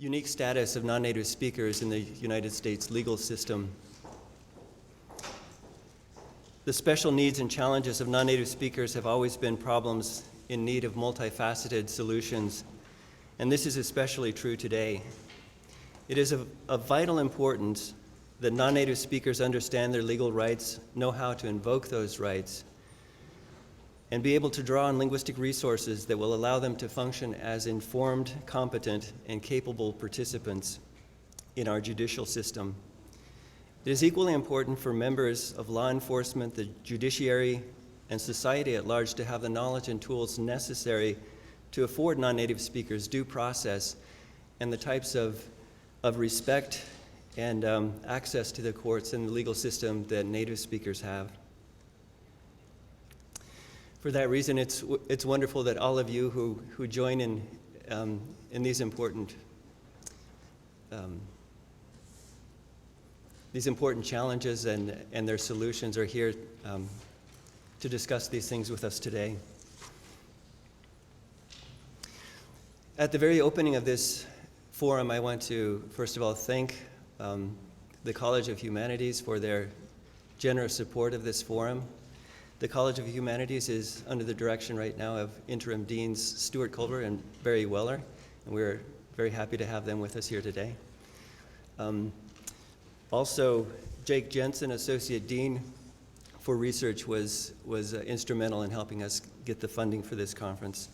unique status of non-native speakers in the United States legal system. The special needs and challenges of non-native speakers have always been problems in need of multifaceted solutions, and this is especially true today. It is of vital importance that non-native speakers understand their legal rights, know how to invoke those rights, and be able to draw on linguistic resources that will allow them to function as informed, competent, and capable participants in our judicial system. It is equally important for members of law enforcement, the judiciary, and society at large to have the knowledge and tools necessary to afford non-native speakers due process and the types of respect and access to the courts and the legal system that native speakers have. For that reason, it's wonderful that all of you who join in these important challenges and their solutions are here to discuss these things with us today. At the very opening of this forum, I want to, first of all, thank the College of Humanities for their generous support of this forum. The College of Humanities is under the direction right now of Interim Deans Stuart Culver and Barry Weller, and we're very happy to have them with us here today. Also, Jake Jensen, Associate Dean for Research, was instrumental in helping us get the funding for this conference.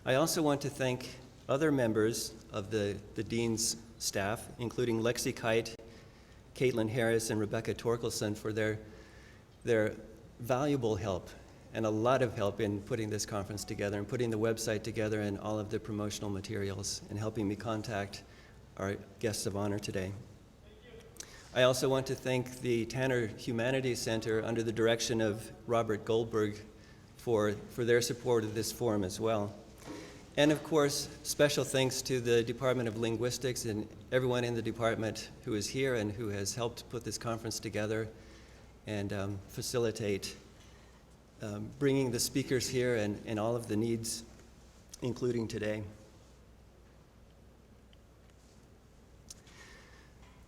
I also want to thank other members of the Dean's staff, including Lexi Kite, Caitlin Harris, and Rebecca Torkelson for their valuable help and a lot of help in putting this conference together and putting the website together and all of the promotional materials and helping me contact our guests of honor today. I also want to thank the Tanner Humanities Center under the direction of Robert Goldberg for their support of this forum as well. And of course, special thanks to the Department of Linguistics and everyone in the department who is here and who has helped put this conference together and facilitate bringing the speakers here and all of the needs, including today.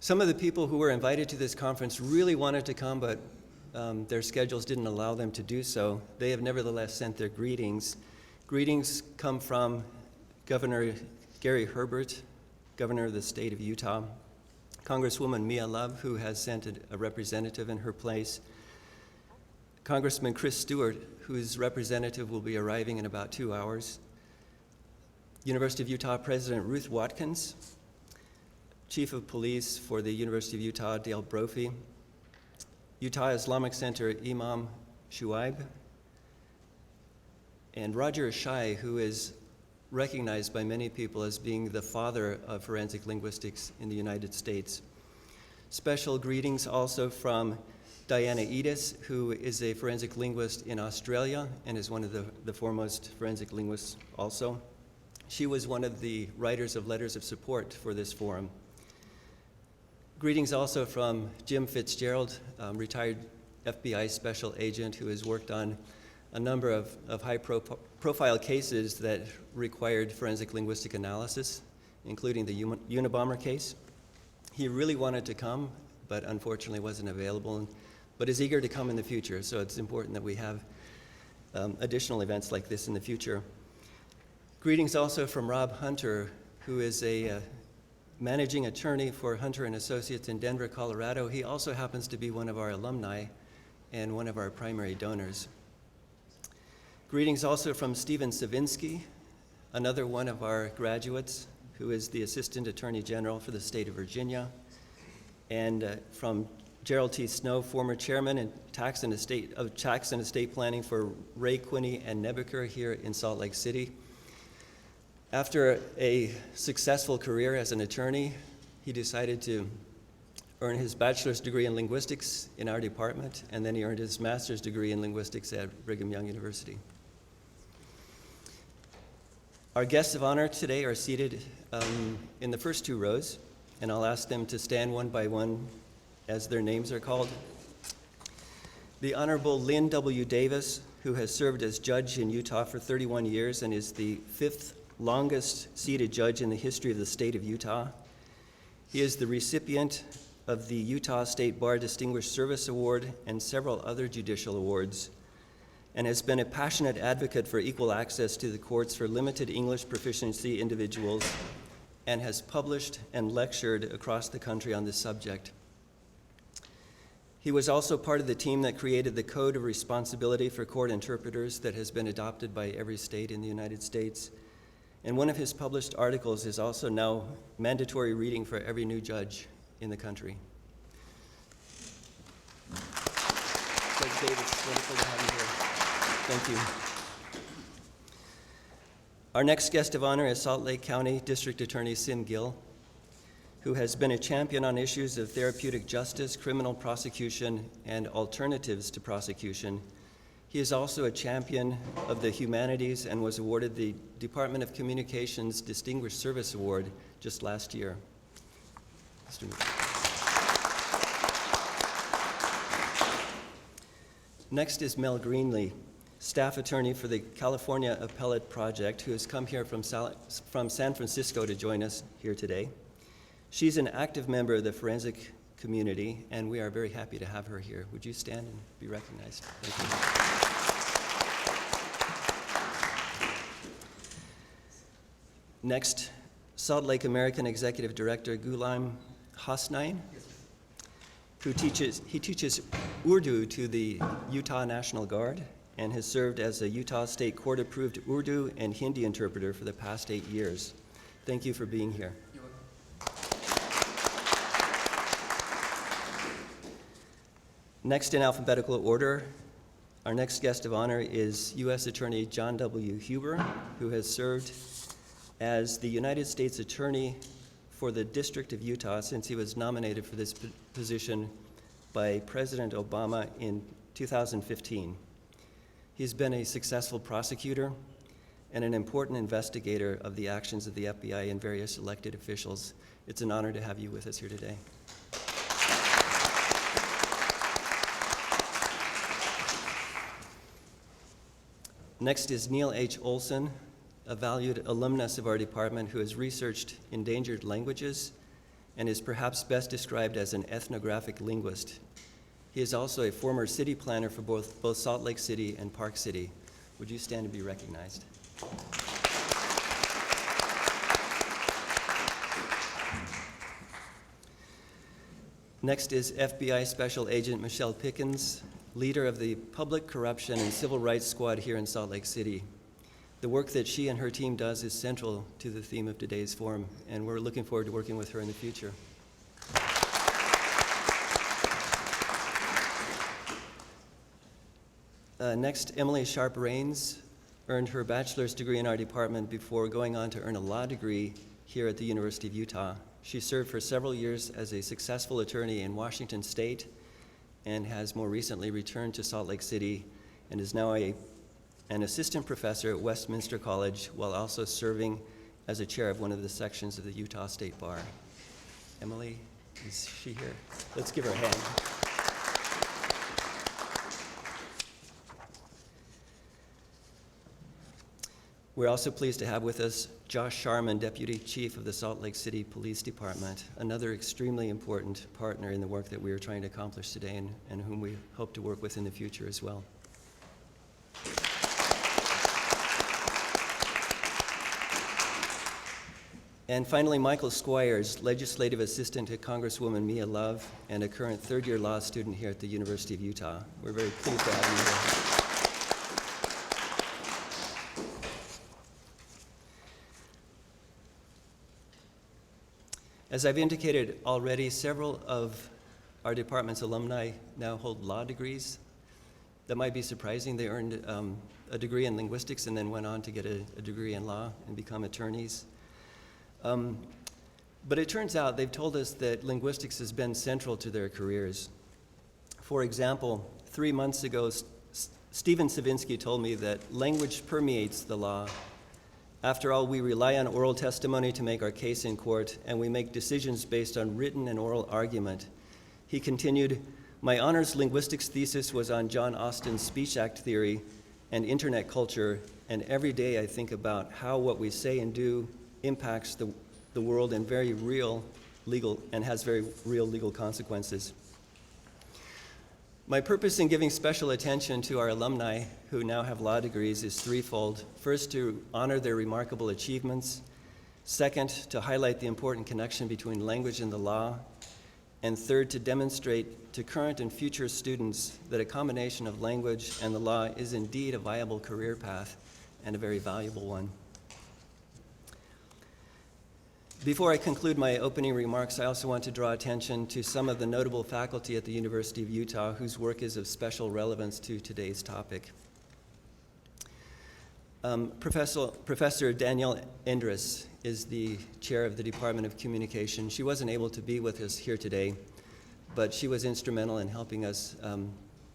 Some of the people who were invited to this conference really wanted to come, but their schedules didn't allow them to do so. They have nevertheless sent their greetings. Greetings come from Governor Gary Herbert, Governor of the state of Utah, Congresswoman Mia Love, who has sent a representative in her place, Congressman Chris Stewart, whose representative will be arriving in about 2 hours, University of Utah President Ruth Watkins, Chief of Police for the University of Utah, Dale Brophy, Utah Islamic Center Imam Shuaib, and Roger Shai, who is recognized by many people as being the father of forensic linguistics in the United States. Special greetings also from Diana Edis, who is a forensic linguist in Australia and is one of the foremost forensic linguists also. She was one of the writers of letters of support for this forum. Greetings also from Jim Fitzgerald, retired FBI special agent who has worked on a number of high-profile cases that required forensic linguistic analysis, including the Unabomber case. He really wanted to come, but unfortunately wasn't available, but is eager to come in the future, so it's important that we have additional events like this in the future. Greetings also from Rob Hunter, who is a managing attorney for Hunter & Associates in Denver, Colorado. He also happens to be one of our alumni and one of our primary donors. Greetings also from Stephen Savinsky, another one of our graduates, who is the Assistant Attorney General for the state of Virginia, and from Gerald T. Snow, former chairman of Tax and Estate Planning for Ray Quinney and Nebuchadnezzar here in Salt Lake City. After a successful career as an attorney, he decided to earn his bachelor's degree in linguistics in our department, and then he earned his master's degree in linguistics at Brigham Young University. Our guests of honor today are seated in the first 2 rows, and I'll ask them to stand one by one as their names are called. The Honorable Lynn W. Davis, who has served as judge in Utah for 31 years and is the 5th longest-seated judge in the history of the state of Utah. He is the recipient of the Utah State Bar Distinguished Service Award and several other judicial awards, and has been a passionate advocate for equal access to the courts for limited English proficiency individuals, and has published and lectured across the country on this subject. He was also part of the team that created the Code of Responsibility for Court Interpreters that has been adopted by every state in the United States. And one of his published articles is also now mandatory reading for every new judge in the country. Judge Davis, wonderful to have you here. Thank you. Our next guest of honor is Salt Lake County District Attorney Sim Gill, who has been a champion on issues of therapeutic justice, criminal prosecution, and alternatives to prosecution. He is also a champion of the humanities and was awarded the Department of Communications Distinguished Service Award just last year. Next is Mel Greenlee, staff attorney for the California Appellate Project, who has come here from San Francisco to join us here today. She's an active member of the forensic community, and we are very happy to have her here. Would you stand and be recognized? Thank you. Next, Salt Lake American Executive Director Ghulam Hasnain, who teaches Urdu to the Utah National Guard and has served as a Utah State Court-approved Urdu and Hindi interpreter for the past 8 years. Thank you for being here. Next in alphabetical order, our next guest of honor is U.S. Attorney John W. Huber, who has served as the United States Attorney for the District of Utah since he was nominated for this position by President Obama in 2015. He's been a successful prosecutor and an important investigator of the actions of the FBI and various elected officials. It's an honor to have you with us here today. Next is Neil H. Olson, a valued alumnus of our department who has researched endangered languages and is perhaps best described as an ethnographic linguist. He is also a former city planner for both Salt Lake City and Park City. Would you stand to be recognized? Next is FBI Special Agent Michelle Pickens, leader of the Public Corruption and Civil Rights Squad here in Salt Lake City. The work that she and her team does is central to the theme of today's forum, and we're looking forward to working with her in the future. Next, Emily Sharp-Rains earned her bachelor's degree in our department before going on to earn a law degree here at the University of Utah. She served for several years as a successful attorney in Washington State and has more recently returned to Salt Lake City and is now an assistant professor at Westminster College while also serving as a chair of one of the sections of the Utah State Bar. Emily, is she here? Let's give her a hand. We're also pleased to have with us Josh Sharman, Deputy Chief of the Salt Lake City Police Department, another extremely important partner in the work that we are trying to accomplish today and whom we hope to work with in the future as well. And finally, Michael Squires, Legislative Assistant to Congresswoman Mia Love and a current third-year law student here at the University of Utah. We're very pleased to have you here. As I've indicated already, several of our department's alumni now hold law degrees. That might be surprising. They earned a degree in linguistics and then went on to get a degree in law and become attorneys. But it turns out they've told us that linguistics has been central to their careers. For example, 3 months ago, Stephen Savinsky told me that language permeates the law. After all, we rely on oral testimony to make our case in court, and we make decisions based on written and oral argument. He continued, "My honors linguistics thesis was on John Austin's Speech Act theory and internet culture, and every day I think about how what we say and do impacts the world in very real legal and has very real legal consequences. My purpose in giving special attention to our alumni who now have law degrees is threefold. First, to honor their remarkable achievements. Second, to highlight the important connection between language and the law. And third, to demonstrate to current and future students that a combination of language and the law is indeed a viable career path and a very valuable one. Before I conclude my opening remarks, I also want to draw attention to some of the notable faculty at the University of Utah whose work is of special relevance to today's topic. Professor Danielle Endres is the chair of the Department of Communication. She wasn't able to be with us here today, but she was instrumental in helping us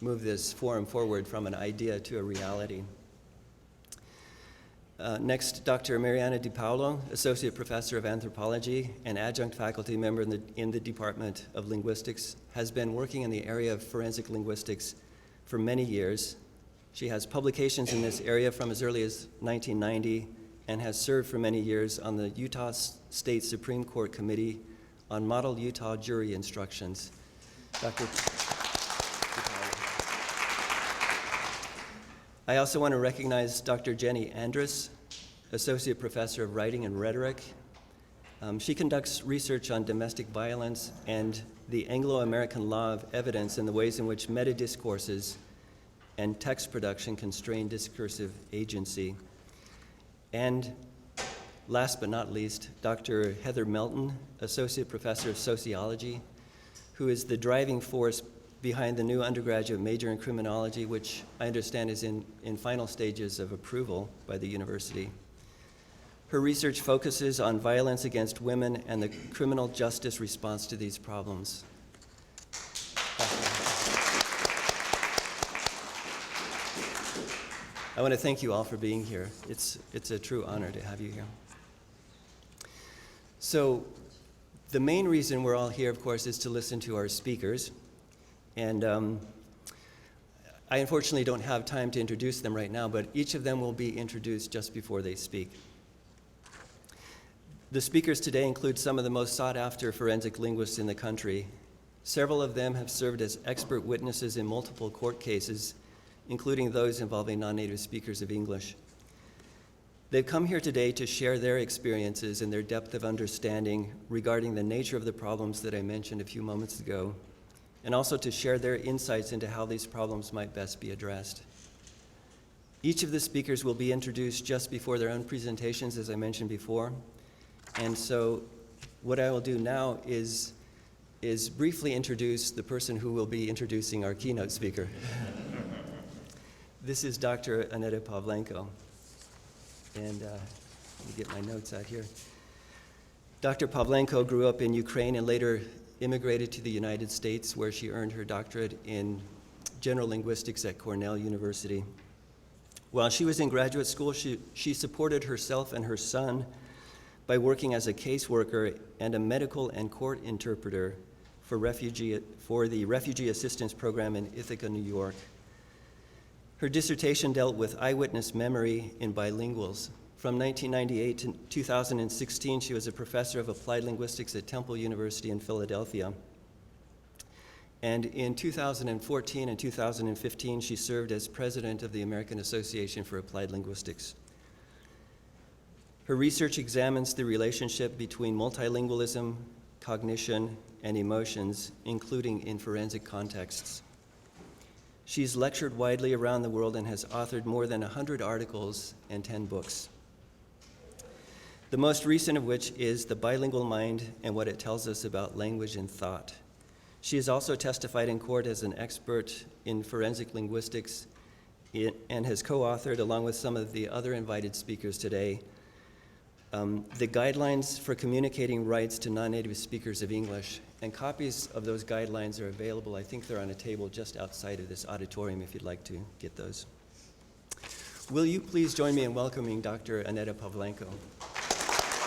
move this forum forward from an idea to a reality. Next, Dr. Mariana DiPaolo, Associate Professor of Anthropology and Adjunct Faculty Member in the Department of Linguistics, has been working in the area of forensic linguistics for many years. She has publications in this area from as early as 1990 and has served for many years on the Utah State Supreme Court Committee on Model Utah Jury Instructions. Dr. I also want to recognize Dr. Jenny Andrus, Associate Professor of Writing and Rhetoric. She conducts research on domestic violence and the Anglo-American law of evidence and the ways in which meta-discourses and text production constrain discursive agency. And last but not least, Dr. Heather Melton, Associate Professor of Sociology, who is the driving force behind the new undergraduate major in criminology, which I understand is in final stages of approval by the university. Her research focuses on violence against women and the criminal justice response to these problems. I want to thank you all for being here. It's a true honor to have you here. So the main reason we're all here, of course, is to listen to our speakers. And I unfortunately don't have time to introduce them right now, but each of them will be introduced just before they speak. The speakers today include some of the most sought-after forensic linguists in the country. Several of them have served as expert witnesses in multiple court cases, including those involving non-native speakers of English. They've come here today to share their experiences and their depth of understanding regarding the nature of the problems that I mentioned a few moments ago, and also to share their insights into how these problems might best be addressed. Each of the speakers will be introduced just before their own presentations, as I mentioned before. And so what I will do now is briefly introduce the person who will be introducing our keynote speaker. This is Dr. Aneta Pavlenko. And let me get my notes out here. Dr. Pavlenko grew up in Ukraine and later immigrated to the United States, where she earned her doctorate in general linguistics at Cornell University. While she was in graduate school, she supported herself and her son by working as a caseworker and a medical and court interpreter for the Refugee Assistance Program in Ithaca, New York. Her dissertation dealt with eyewitness memory in bilinguals. From 1998 to 2016, she was a professor of applied linguistics at Temple University in Philadelphia. And in 2014 and 2015, she served as president of the American Association for Applied Linguistics. Her research examines the relationship between multilingualism, cognition, and emotions, including in forensic contexts. She's lectured widely around the world and has authored more than 100 articles and 10 books. The most recent of which is The Bilingual Mind and What It Tells Us About Language and Thought. She has also testified in court as an expert in forensic linguistics and has co-authored, along with some of the other invited speakers today, the Guidelines for Communicating Rights to Non-Native Speakers of English. And copies of those guidelines are available. I think they're on a table just outside of this auditorium if you'd like to get those. Will you please join me in welcoming Dr. Aneta Pavlenko?